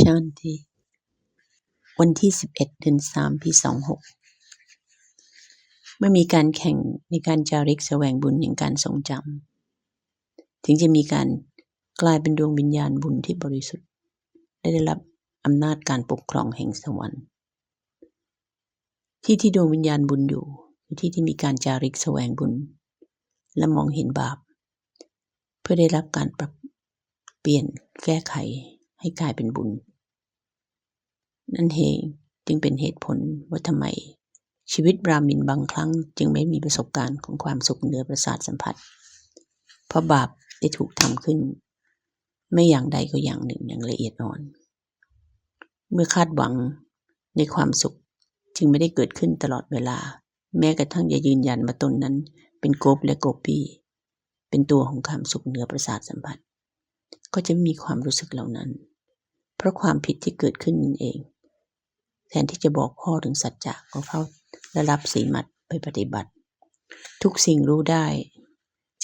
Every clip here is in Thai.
ชันติวันที่11 เดือน 3 ปี 26เมื่อมีการแข่งในการจาริกแสวงบุญแห่งการทรงจำถึงจะมีการกลายเป็นดวงวิญญาณบุญที่บริสุทธิ์ได้รับอำนาจการปกครองแห่งสวรรค์ที่ดวงวิญญาณบุญอยู่ที่มีการจาริกแสวงบุญและมองเห็นบาปเพื่อได้รับการปรับเปลี่ยนแก้ไขให้กลายเป็นบุญนั่นเองจึงเป็นเหตุผลว่าทำไมชีวิตบราหมินบางครั้งจึงไม่มีประสบการณ์ของความสุขเหนือประสาทสัมผัสเพราะบาปได้ถูกทำขึ้นไม่อย่างใดก็อย่างหนึ่งอย่างละเอียดอ่อนเมื่อคาดหวังในความสุขจึงไม่ได้เกิดขึ้นตลอดเวลาแม้กระทั่งจะยืนยันว่าตนนั้นเป็นโกปและโกปี้เป็นตัวของความสุขเหนือประสาทสัมผัสก็จะไม่มีความรู้สึกเหล่านั้นเพราะความผิดที่เกิดขึ้นนั่นเองแทนที่จะบอกพ่อถึงสัจจะของเขาและรับสีมัดไปปฏิบัติทุกสิ่งรู้ได้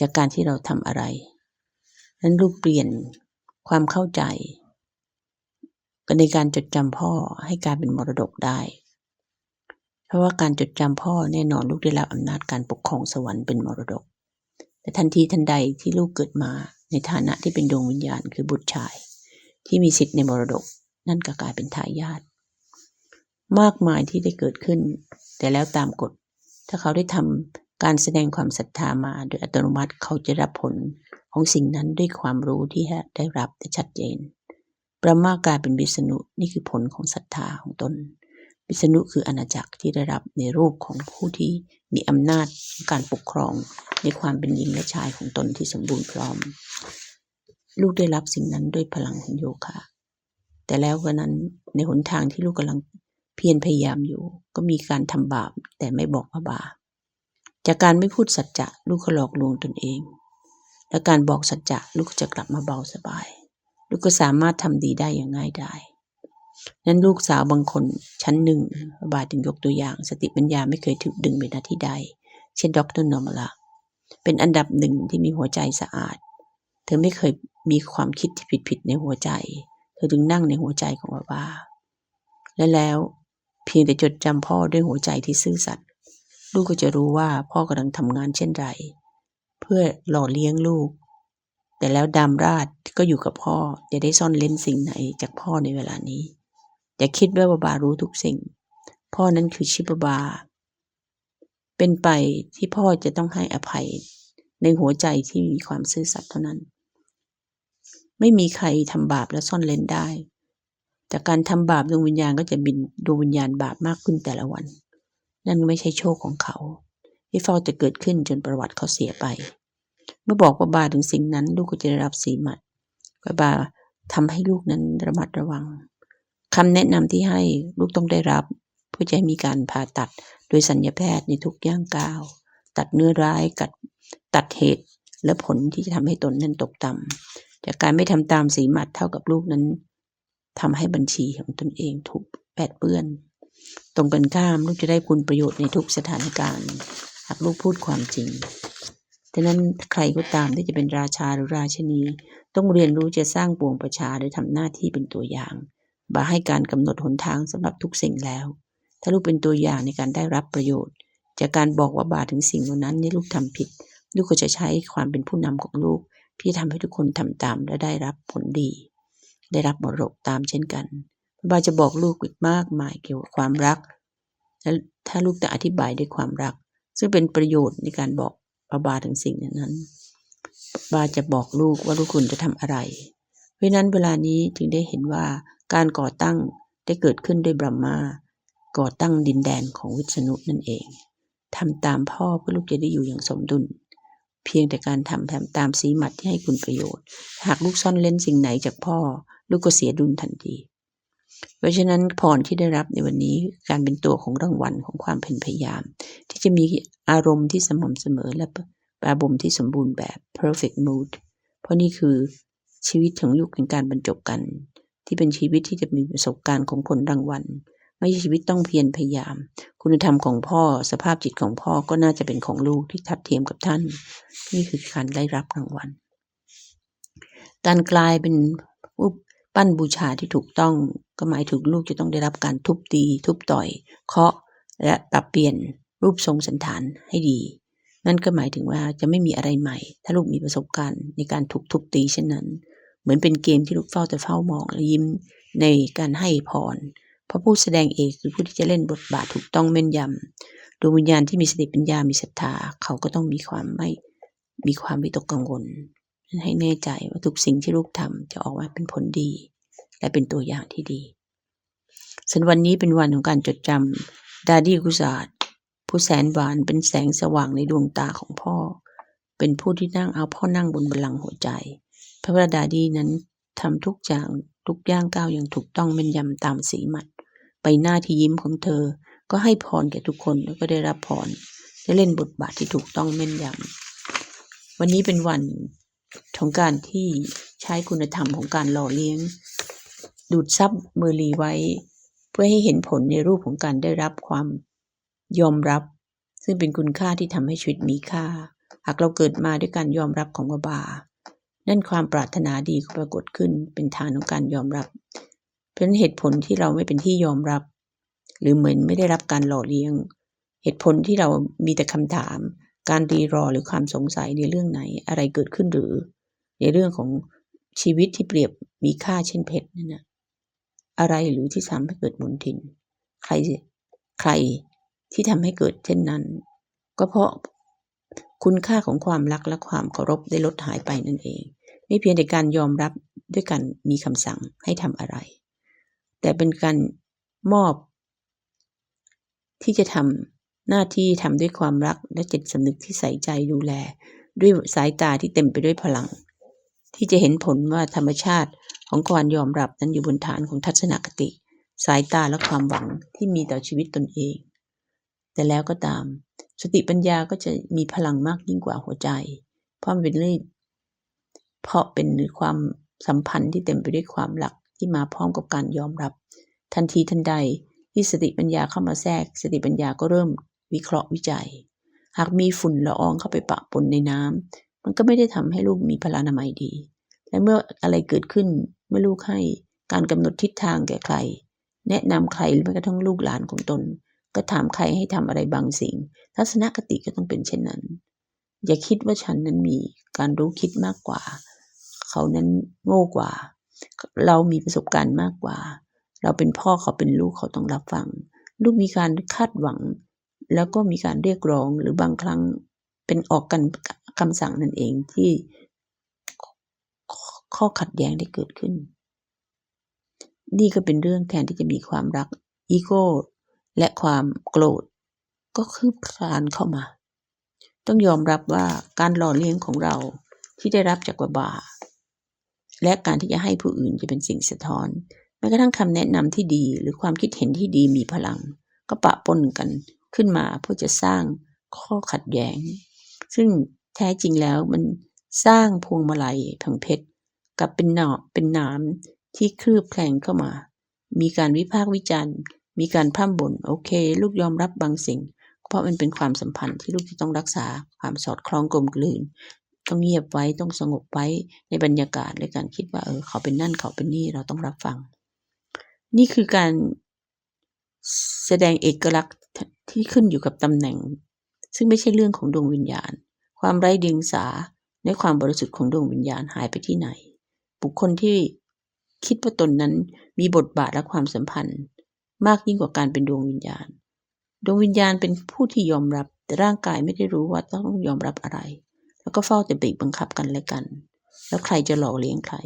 จากการที่เราทำอะไรนั้นลูกเปลี่ยนความเข้าใจในการจดจำพ่อให้กลายเป็นมรดกได้เพราะว่าการจดจำพ่อแน่นอนลูกได้รับอำนาจการปกครองสวรรค์เป็นมรดกแต่ทันทีทันใดที่ลูกเกิดมาในฐานะที่เป็นดวงวิญญาณคือบุตรชายที่มีสิทธิ์ในมรดกนั่นก็กลายเป็นทายาทมากมายที่ได้เกิดขึ้นแต่แล้วตามกฎถ้าเขาได้ทำการแสดงความศรัทธามาโดยอัตโนมัติเขาจะรับผลของสิ่งนั้นด้วยความรู้ที่ได้รับแต่ชัดเจนประมากลายเป็นวิษณุนี่คือผลของศรัทธาของตนวิษณุคืออาณาจักรที่ได้รับในรูปของผู้ที่มีอำนาจการปกครองในความเป็นหญิงและชายของตนที่สมบูรณ์พร้อมลูกได้รับสิ่งนั้นด้วยพลังของโยคะแต่แล้ววันนั้นในหนทางที่ลูกกำลังเพียรพยายามอยู่ก็มีการทำบาปแต่ไม่บอกว่าบาปจากการไม่พูดสัจจะลูกก็หลอกลวงตนเองและการบอกสัจจะลูกจะกลับมาเบาสบายลูกก็สามารถทำดีได้อย่างง่ายดายนั้นลูกสาวบางคนชั้นหนึ่งบาจึงยกตัวอย่างสติปัญญาไม่เคยถูกดึงไปณที่ใดเช่นดร.นอร์มาลาเป็นอันดับหนึ่งที่มีหัวใจสะอาดเธอไม่เคยมีความคิดที่ผิดในหัวใจเธอจึงนั่งในหัวใจของบาและแล้วเพียงแต่จดจำพ่อด้วยหัวใจที่ซื่อสัตย์ลูกก็จะรู้ว่าพ่อกำลังทำงานเช่นไรเพื่อหล่อเลี้ยงลูกแต่แล้วดามราชก็อยู่กับพ่อจะได้ซ่อนเล้นสิ่งไหนจากพ่อในเวลานี้อย่าคิดว่าบารู้ทุกสิ่งพ่อนั้นคือชิปบาเป็นไปที่พ่อจะต้องให้อภัยในหัวใจที่มีความซื่อสัตย์เท่านั้นไม่มีใครทำบาปและซ่อนเล้นได้จากการทำบาปดวงวิญญาณก็จะบินดวงวิญญาณบาปมากขึ้นแต่ละวันนั่นไม่ใช่โชคของเขาที่เฝ้าจะเกิดขึ้นจนประวัติเขาเสียไปเมื่อบอกว่าบาถึงสิ่งนั้นลูกก็จะได้รับสีหมัดบาทำให้ลูกนั้นระมัดระวังคำแนะนำที่ให้ลูกต้องได้รับเพื่อจะให้มีการผ่าตัดโดยศัลยแพทย์ในทุกย่างก้าวตัดเนื้อร้ายตัดเหตุและผลที่จะทำให้ตนนั้นตกต่ำจากการไม่ทำตามสีหมัดเท่ากับลูกนั้นทำให้บัญชีของตนเองถูกแปดเปื้อนตรงกันข้ามลูกจะได้คุณประโยชน์ในทุกสถานการณ์หากลูกพูดความจริงดังนั้นใครก็ตามที่จะเป็นราชาหรือราชินีต้องเรียนรู้จะสร้างปวงประชาโดยทำหน้าที่เป็นตัวอย่างบาให้การกำหนดหนทางสำหรับทุกสิ่งแล้วถ้าลูกเป็นตัวอย่างในการได้รับประโยชน์จากการบอกว่าบาถึงสิ่งเหล่านั้นที่ลูกทำผิดลูกก็จะใช้ความเป็นผู้นำของลูกที่ทำให้ทุกคนทำตามและได้รับผลดีได้รับมรดกตามเช่นกันบาจะบอกลูกอีกมากมายเกี่ยวกับความรักและถ้าลูกจะอธิบายด้วยความรักซึ่งเป็นประโยชน์ในการบอกบาถึงสิ่งนั้นบาจะบอกลูกว่าลูกคุณจะทำอะไรเพราะนั้นเวลานี้จึงได้เห็นว่าการก่อตั้งได้เกิดขึ้นด้วยบรหมาก่อตั้งดินแดนของวิษณุนั่นเองทำตามพ่อเพื่อลูกจะได้อยู่อย่างสมดุลเพียงแต่การทำตามสีหมัดที่ให้คุณประโยชน์หากลูกซ่อนเล้นสิ่งไหนจากพ่อลูกก็เสียดุลทันทีเพราะฉะนั้นพรที่ได้รับในวันนี้การเป็นตัวของรางวัลของความเพียรพยายามที่จะมีอารมณ์ที่สม่ำเสมอและอารมณ์ที่สมบูรณ์แบบ perfect mood เพราะนี่คือชีวิตของยุคแห่งการบรรจบกันที่เป็นชีวิตที่จะมีประสบการณ์ของผลรางวัลไม่ใช่ชีวิตต้องเพียรพยายามคุณธรรมของพ่อสภาพจิตของพ่อก็น่าจะเป็นของลูกที่ทัดเทียมกับท่านนี่คือการได้รับรางวัลการกลายเป็น ปั้นบูชาที่ถูกต้องก็หมายถึงลูกจะต้องได้รับการทุบตีทุบต่อยเคาะและปรับเปลี่ยนรูปทรงสันฐานให้ดีนั่นก็หมายถึงว่าจะไม่มีอะไรใหม่ถ้าลูกมีประสบการณ์ในการถูกทุบตีเช่นนั้นเหมือนเป็นเกมที่ลูกเฝ้ามองและยิ้มในการให้พรเพราะผู้แสดงเอกคือผู้ที่จะเล่นบทบาทถูกต้องแม่นยำดวงวิญญาณที่มีสติปัญญามีศรัทธาเขาก็ต้องมีความวิตกกังวลให้แน่ใจว่าทุกสิ่งที่ลูกทำจะออกมาเป็นผลดีและเป็นตัวอย่างที่ดีส่วนวันนี้เป็นวันของการจดจำดาดี้กุศลผู้แสนหวานเป็นแสงสว่างในดวงตาของพ่อเป็นผู้ที่พ่อนั่งบนบัลลังก์หัวใจเพราะว่าดาดี้นั้นทำทุกอย่างทุกย่างก้าวอย่างถูกต้องแม่นยำตามสีหมัดใบหน้าที่ยิ้มของเธอก็ให้พรแก่ทุกคนแล้วก็ได้รับพรได้เล่นบทบาทที่ถูกต้องแม่นยำวันนี้เป็นวันของการที่ใช้คุณธรรมของการหล่อเลี้ยงดูดซับเมอรีไว้เพื่อให้เห็นผลในรูปของการได้รับความยอมรับซึ่งเป็นคุณค่าที่ทำให้ชีวิตมีค่าหากเราเกิดมาด้วยการยอมรับของบานั่นความปรารถนาดีก็ปรากฏขึ้นเป็นฐานของการยอมรับเพราะฉะนั้นเหตุผลที่เราไม่เป็นที่ยอมรับหรือเหมือนไม่ได้รับการหล่อเลี้ยงเหตุผลที่เรามีแต่คำถามการรีรอหรือความสงสัยในเรื่องไหนอะไรเกิดขึ้นหรือในเรื่องของชีวิตที่เปรียบมีค่าเช่นเพชรนั่นนะอะไรหรือที่ทำให้เกิดมลทินใครที่ทำให้เกิดเช่นนั้นก็เพราะคุณค่าของความรักและความเคารพได้ลดหายไปนั่นเองไม่เพียงแต่การยอมรับด้วยการมีคำสั่งให้ทำอะไรแต่เป็นการมอบที่จะทำหน้าที่ทำด้วยความรักและจิตสำนึกที่ใส่ใจดูแลด้วยสายตาที่เต็มไปด้วยพลังที่จะเห็นผลว่าธรรมชาติของการยอมรับนั้นอยู่บนฐานของทัศนคติสายตาและความหวังที่มีต่อชีวิตตนเองแต่แล้วก็ตามสติปัญญาก็จะมีพลังมากยิ่งกว่าหัวใจเพราะเป็นความสัมพันธ์ที่เต็มไปด้วยความรักที่มาพร้อมกับการยอมรับทันทีทันใดที่สติปัญญาเข้ามาแทรกสติปัญญาก็เริ่มวิเคราะห์วิจัยหากมีฝุ่นละอองเข้าไปปะปนในน้ำมันก็ไม่ได้ทำให้ลูกมีพลานามัยดีและเมื่ออะไรเกิดขึ้นเมื่อลูกให้การกำหนดทิศทางแก่ใครแนะนำใครหรือแม้กระทั่งลูกหลานของตนก็ถามใครให้ทำอะไรบางสิ่งทัศนคติก็ต้องเป็นเช่นนั้นอย่าคิดว่าฉันนั้นมีการรู้คิดมากกว่าเขานั้นโง่กว่าเรามีประสบการณ์มากกว่าเราเป็นพ่อเขาเป็นลูกเขาต้องรับฟังลูกมีการคาดหวังแล้วก็มีการเรียกร้องหรือบางครั้งเป็นออกกันคำสั่งนั่นเองที่ข้อขัดแย้งได้เกิดขึ้นนี่ก็เป็นเรื่องแทนที่จะมีความรักอีโก้และความโกรธก็คืบคลานเข้ามาต้องยอมรับว่าการหล่อเลี้ยงของเราที่ได้รับจากบาและการที่จะให้ผู้อื่นจะเป็นสิ่งสะท้อนแม้กระทั่งคำแนะนำที่ดีหรือความคิดเห็นที่ดีมีพลังก็ปะปนกันขึ้นมาเพื่อจะสร้างข้อขัดแย้งซึ่งแท้จริงแล้วมันสร้างพวงมาลัยแผงเพชรกับเป็นหนามที่คลืบแคลงเข้ามามีการวิพากษ์วิจารณ์มีการพร่ำบ่นโอเคลูกยอมรับบางสิ่งเพราะมันเป็นความสัมพันธ์ที่ลูกจะต้องรักษาความสอดคล้องกลมกลืนต้องเงียบไว้ต้องสงบไว้ในบรรยากาศและการคิดว่าเขาเป็นนั่นเขาเป็นนี่เราต้องรับฟังนี่คือการแสดงเอกลักษณ์ที่ขึ้นอยู่กับตำแหน่งซึ่งไม่ใช่เรื่องของดวงวิญญาณความไร้เดียงสาและความบริสุทธิ์ของดวงวิญญาณหายไปที่ไหนบุคคลที่คิดว่าตนนั้นมีบทบาทและความสัมพันธ์มากยิ่งกว่าการเป็นดวงวิญญาณดวงวิญญาณเป็นผู้ที่ยอมรับแต่ร่างกายไม่ได้รู้ว่าต้องยอมรับอะไรแล้วก็เฝ้าแต่บีบบังคับกันและกันแล้วใครจะหล่อเลี้ยงใคร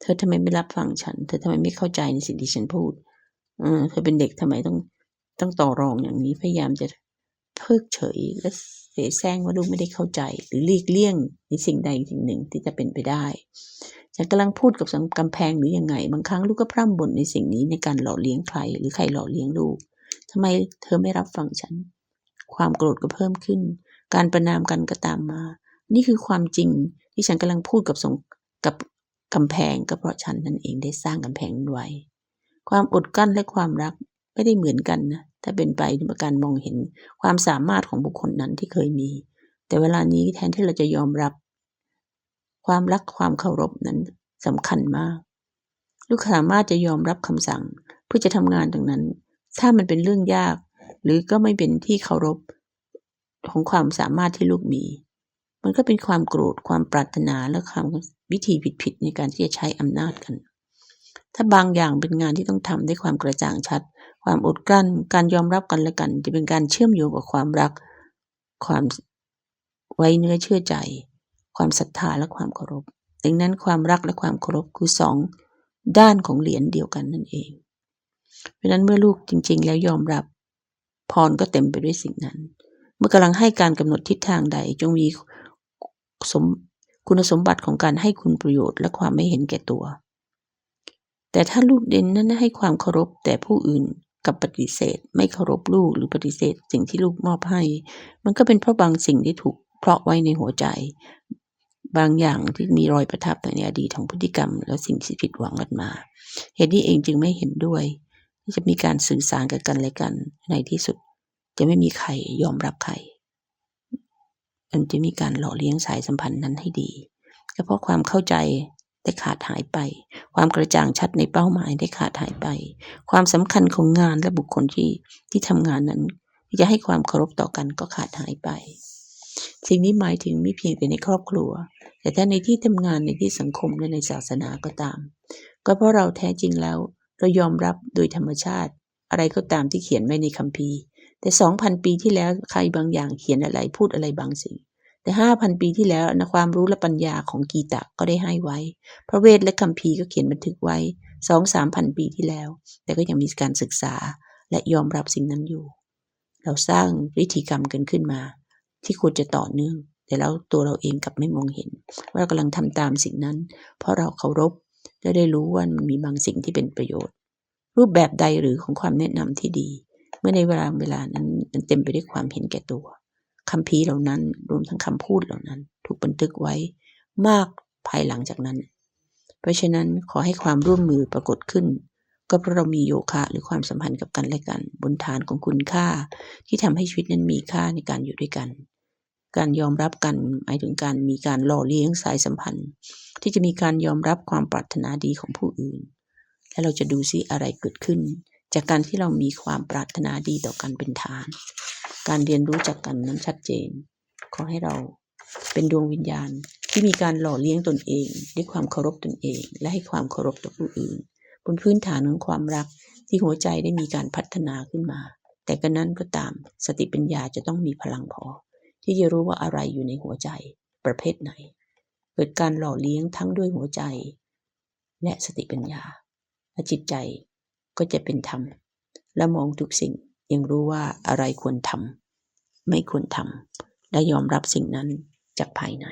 เธอทำไมไม่รับฟังฉันเธอทำไมไม่เข้าใจในสิ่งที่ฉันพูดเธอเป็นเด็กทำไมต้องต่อรองอย่างนี้พยายามจะเพิกเฉยและเสแสร้งว่าลูกไม่ได้เข้าใจหรือหลีกเลี่ยงในสิ่งใดสิ่งหนึ่งที่จะเป็นไปได้ฉันกำลังพูดกับกำแพงหรือยังไงบางครั้งลูกก็พร่ำบ่นในสิ่งนี้ในการหล่อเลี้ยงใครหรือใครหล่อเลี้ยงลูกทำไมเธอไม่รับฟังฉันความโกรธก็เพิ่มขึ้นการประณามกันก็ตามมานี่คือความจริงที่ฉันกำลังพูดกับกำแพงก็เพราะฉันนั่นเองได้สร้างกำแพงไว้ความอดกลั้นและความรักไม่ได้เหมือนกันนะถ้าเป็นไปในการมองเห็นความสามารถของบุคคลนั้นที่เคยมีแต่เวลานี้แทนที่เราจะยอมรับความรักความเคารพนั้นสำคัญมาก ลูกสามารถจะยอมรับคำสั่งเพื่อจะทำงานตรงนั้นถ้ามันเป็นเรื่องยากหรือก็ไม่เป็นที่เคารพของความสามารถที่ลูกมีมันก็เป็นความโกรธความปรารถนาและความวิธีผิดๆในการที่จะใช้อำนาจกันถ้าบางอย่างเป็นงานที่ต้องทำด้วยความกระจ่างชัดความอดกลั้นการยอมรับกันและกันจะเป็นการเชื่อมโยงกับความรักความไว้เนื้อเชื่อใจความศรัทธาและความเคารพดังนั้นความรักและความเคารพคือสองด้านของเหรียญเดียวกันนั่นเองเพราะฉะนั้นเมื่อลูกจริงๆแล้วยอมรับพรก็เต็มไปด้วยสิ่งนั้นเมื่อกำลังให้การกำหนดทิศทางใดจงมีคุณสมบัติของการให้คุณประโยชน์และความไม่เห็นแก่ตัวแต่ถ้าลูกเด่นนั้นให้ความเคารพแต่ผู้อื่นกับปฏิเสธไม่เคารพลูกหรือปฏิเสธสิ่งที่ลูกมอบให้มันก็เป็นเพราะบางสิ่งที่ถูกเพราะไว้ในหัวใจบางอย่างที่มีรอยประทับในอดีตของพฤติกรรมและสิ่งที่ผิดหวังกันมาเหตุนี้เองจึงไม่เห็นด้วยที่จะมีการสื่อสารกันและกันในที่สุดจะไม่มีใครยอมรับใครมันจะมีการหล่อเลี้ยงสายสัมพันธ์นั้นให้ดีก็เพราะความเข้าใจได้ขาดหายไปความกระจ่างชัดในเป้าหมายได้ขาดหายไปความสำคัญของงานและบุคคลที่ทำงานนั้นที่จะให้ความเคารพต่อกันก็ขาดหายไปสิ่งนี้หมายถึงไม่เพียงแต่ในครอบครัวแต่ถ้าในที่ทำงานในที่สังคมและในศาสนาก็ตามก็เพราะเราแท้จริงแล้วเรายอมรับโดยธรรมชาติอะไรก็ตามที่เขียนไว้ในคัมภีร์แต่ 2,000 ปีที่แล้วใครบางอย่างเขียนอะไรพูดอะไรบางสิ่งแต่ 5,000 ปีที่แล้วนะความรู้และปัญญาของกีตะก็ได้ให้ไว้พระเวทและคัมภีร์ก็เขียนบันทึกไว้ 2-3,000 ปีที่แล้วแต่ก็ยังมีการศึกษาและยอมรับสิ่งนั้นอยู่เราสร้างวิธีกรรมกันขึ้นมาที่ควรจะต่อเนื่องแต่แล้วตัวเราเองกลับไม่มองเห็นว่าเรากำลังทำตามสิ่งนั้นเพราะเราเคารพและได้รู้ว่ามันมีบางสิ่งที่เป็นประโยชน์รูปแบบใดหรือของความแนะนำที่ดีเมื่อในเวลานั้นมันเต็มไปด้วยความเห็นแก่ตัวคัมภีร์เหล่านั้นรวมทั้งคำพูดเหล่านั้นถูกบันทึกไว้มากภายหลังจากนั้นเพราะฉะนั้นขอให้ความร่วมมือปรากฏขึ้นก็เพราะเรามีโยคะหรือความสัมพันธ์กับกันและกันบนฐานของคุณค่าที่ทำให้ชีวิตนั้นมีค่าในการอยู่ด้วยกันการยอมรับกันหมายถึงการมีการหล่อเลี้ยงสายสัมพันธ์ที่จะมีการยอมรับความปรารถนาดีของผู้อื่นและเราจะดูซิอะไรเกิดขึ้นจากการที่เรามีความปรารถนาดีต่อกันเป็นฐานการเรียนรู้จักกันนั้นชัดเจนขอให้เราเป็นดวงวิญญาณที่มีการหล่อเลี้ยงตนเองด้วยความเคารพตนเองและให้ความเคารพต่อผู้อื่นบนพื้นฐานของความรักที่หัวใจได้มีการพัฒนาขึ้นมาแต่ก็นั้นก็ตามสติปัญญาจะต้องมีพลังพอที่จะรู้ว่าอะไรอยู่ในหัวใจประเภทไหนเกิดการหล่อเลี้ยงทั้งด้วยหัวใจและสติปัญญาและจิตใจก็จะเป็นธรรมและมองทุกสิ่งยังรู้ว่าอะไรควรทำไม่ควรทำและยอมรับสิ่งนั้นจากภายใน